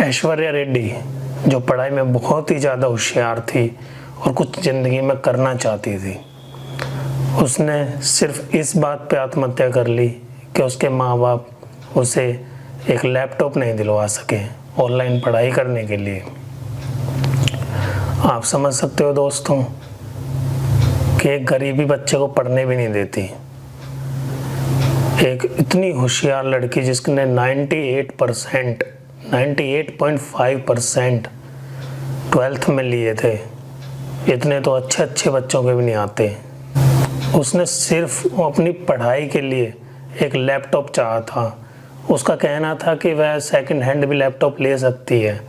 ऐश्वर्या रेड्डी जो पढ़ाई में बहुत ही ज़्यादा होशियार थी और कुछ ज़िंदगी में करना चाहती थी, उसने सिर्फ इस बात पे आत्महत्या कर ली कि उसके माँ बाप उसे एक लैपटॉप नहीं दिलवा सके ऑनलाइन पढ़ाई करने के लिए। आप समझ सकते हो दोस्तों कि एक गरीबी बच्चे को पढ़ने भी नहीं देती। एक इतनी होशियार लड़की जिसने 98.5% 12th में लिए थे, इतने तो अच्छे बच्चों के भी नहीं आते। उसने सिर्फ अपनी पढ़ाई के लिए एक लैपटॉप चाहा था। उसका कहना था कि वह सेकंड हैंड भी लैपटॉप ले सकती है,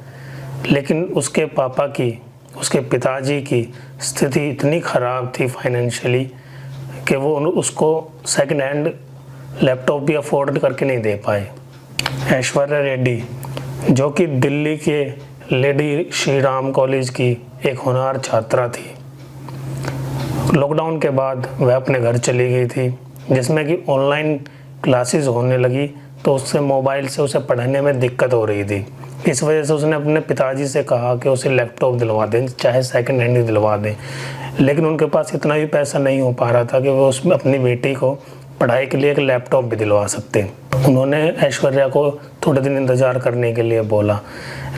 लेकिन उसके पापा की, उसके पिताजी की स्थिति इतनी ख़राब थी फाइनेंशियली कि वो उसको सेकंड हैंड लैपटॉप भी अफोर्ड करके नहीं दे पाए। ऐश्वर्या रेड्डी जो कि दिल्ली के लेडी श्री राम कॉलेज की एक होनहार छात्रा थी, लॉकडाउन के बाद वह अपने घर चली गई थी, जिसमें कि ऑनलाइन क्लासेस होने लगी तो उससे मोबाइल से उसे पढ़ने में दिक्कत हो रही थी। इस वजह से उसने अपने पिताजी से कहा कि उसे लैपटॉप दिलवा दें, चाहे सेकंड हैंड ही दिलवा दें, लेकिन उनके पास इतना भी पैसा नहीं हो पा रहा था कि वो उसमें अपनी बेटी को पढ़ाई के लिए एक लैपटॉप भी दिलवा सकते। उन्होंने ऐश्वर्या को थोड़े दिन इंतज़ार करने के लिए बोला,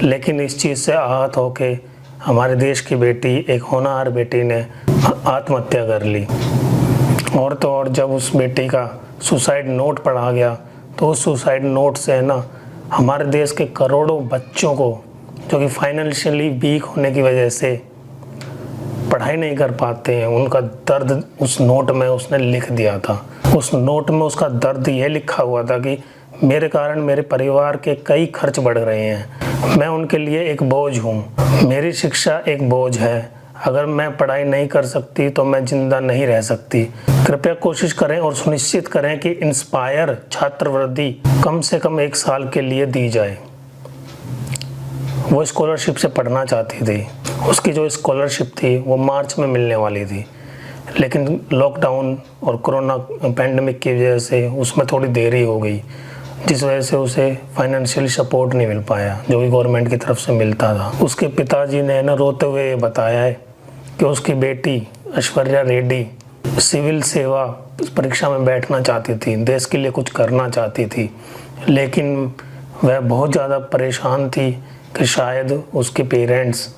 लेकिन इस चीज़ से आहत होकर हमारे देश की बेटी, एक होनहार बेटी ने आत्महत्या कर ली। और तो और जब उस बेटी का सुसाइड नोट पढ़ा गया तो उस सुसाइड नोट से ना हमारे देश के करोड़ों बच्चों को, जो कि फाइनेंशियली वीक होने की वजह से पढ़ाई नहीं कर पाते हैं, उनका दर्द उस नोट में उसने लिख दिया था। उस नोट में उसका दर्द ये लिखा हुआ था कि मेरे कारण मेरे परिवार के कई खर्च बढ़ रहे हैं, मैं उनके लिए एक बोझ हूँ, मेरी शिक्षा एक बोझ है, अगर मैं पढ़ाई नहीं कर सकती तो मैं जिंदा नहीं रह सकती। कृपया कोशिश करें और सुनिश्चित करें कि इंस्पायर छात्रवृत्ति कम से कम 1 साल के लिए दी जाए। वो स्कॉलरशिप से पढ़ना चाहती थी। उसकी जो स्कॉलरशिप थी वो मार्च में मिलने वाली थी, लेकिन लॉकडाउन और कोरोना पैंडमिक की वजह से उसमें थोड़ी देरी हो गई, जिस वजह से उसे फाइनेंशियल सपोर्ट नहीं मिल पाया जो कि गवर्नमेंट की तरफ से मिलता था। उसके पिताजी ने ना रोते हुए ये बताया है कि उसकी बेटी ऐश्वर्या रेड्डी सिविल सेवा परीक्षा में बैठना चाहती थी, देश के लिए कुछ करना चाहती थी, लेकिन वह बहुत ज़्यादा परेशान थी कि शायद उसके पेरेंट्स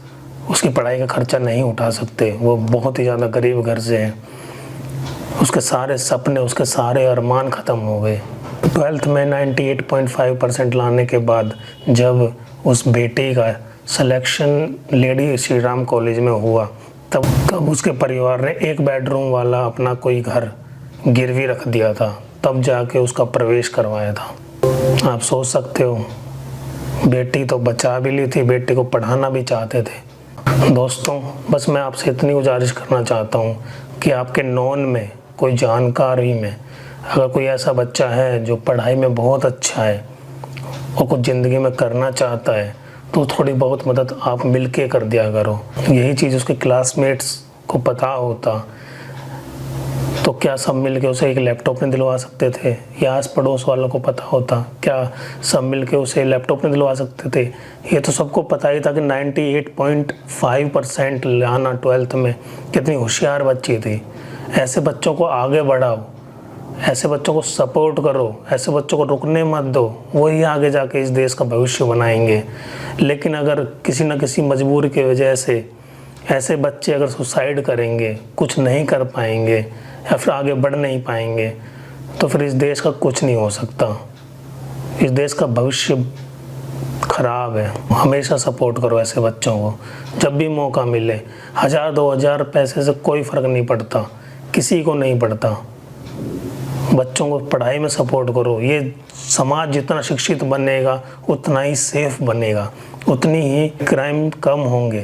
उसकी पढ़ाई का खर्चा नहीं उठा सकते। वो बहुत ही ज़्यादा गरीब घर से है। उसके सारे सपने, उसके सारे अरमान ख़त्म हो गए। 12th में 98.5% लाने के बाद जब उस बेटी का selection lady Shri Ram college में हुआ, तब उसके परिवार ने 1 बेडरूम वाला अपना कोई घर गिरवी रख दिया था, तब जाके उसका प्रवेश करवाया था। आप सोच सकते हो, बेटी तो बचा भी ली थी, बेटी को पढ़ाना भी चाहते थे। दोस्तों, बस मैं आपसे इतनी गुजारिश करना चाहता हूँ कि आपके नॉन में, कोई जानकारी में अगर कोई ऐसा बच्चा है जो पढ़ाई में बहुत अच्छा है और कुछ ज़िंदगी में करना चाहता है, तो थोड़ी बहुत मदद आप मिलके कर दिया करो। यही चीज़ उसके क्लासमेट्स को पता होता तो क्या सब मिलके उसे एक लैपटॉप नहीं दिलवा सकते थे, या आस पड़ोस वालों को पता होता क्या सब मिलके उसे लैपटॉप नहीं दिलवा सकते थे। ये तो सबको पता ही था कि 98.5% लाना 12th में कितनी होशियार बच्ची थी। ऐसे बच्चों को आगे बढ़ाओ, ऐसे बच्चों को सपोर्ट करो, ऐसे बच्चों को रुकने मत दो, वही आगे जाके इस देश का भविष्य बनाएंगे। लेकिन अगर किसी न किसी मजबूरी की वजह से ऐसे बच्चे अगर सुसाइड करेंगे, कुछ नहीं कर पाएंगे या फिर आगे बढ़ नहीं पाएंगे, तो फिर इस देश का कुछ नहीं हो सकता। इस देश का भविष्य खराब है। हमेशा सपोर्ट करो ऐसे बच्चों को, जब भी मौका मिले। 1000-2000 पैसे से कोई फ़र्क नहीं पड़ता, किसी को नहीं पड़ता। बच्चों को पढ़ाई में सपोर्ट करो। ये समाज जितना शिक्षित बनेगा उतना ही सेफ बनेगा, उतनी ही क्राइम कम होंगे।